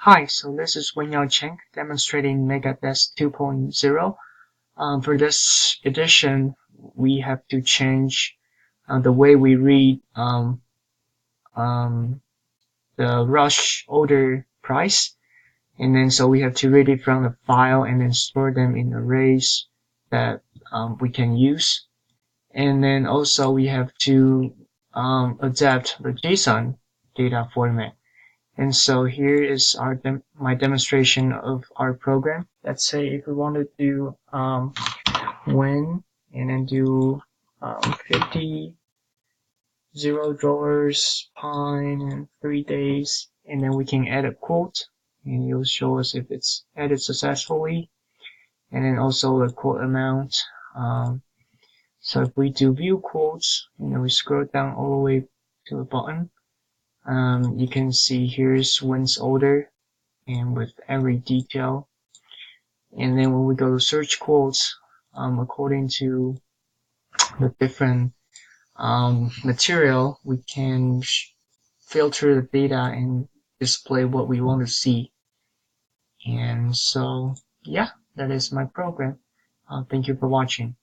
Hi, so this is Wenyao Cheng demonstrating MegaDesk 2.0. For this edition, we have to change the way we read um, the rush order price, and then so we have to read it from the file and then store them in arrays that we can use, and then also we have to adapt the JSON data format. And so here is my demonstration of our program. Let's say if we want to do when and then do 50 $0 pine and 3 days, and then we can add a quote and it will show us if it's added successfully, and then also the quote amount. So if we do view quotes and then we scroll down all the way to the bottom, you can see here's when's order and with every detail. And then when we go to search quotes, according to the different material, we can filter the data and display what we want to see. And so, yeah, that is my program. Thank you for watching.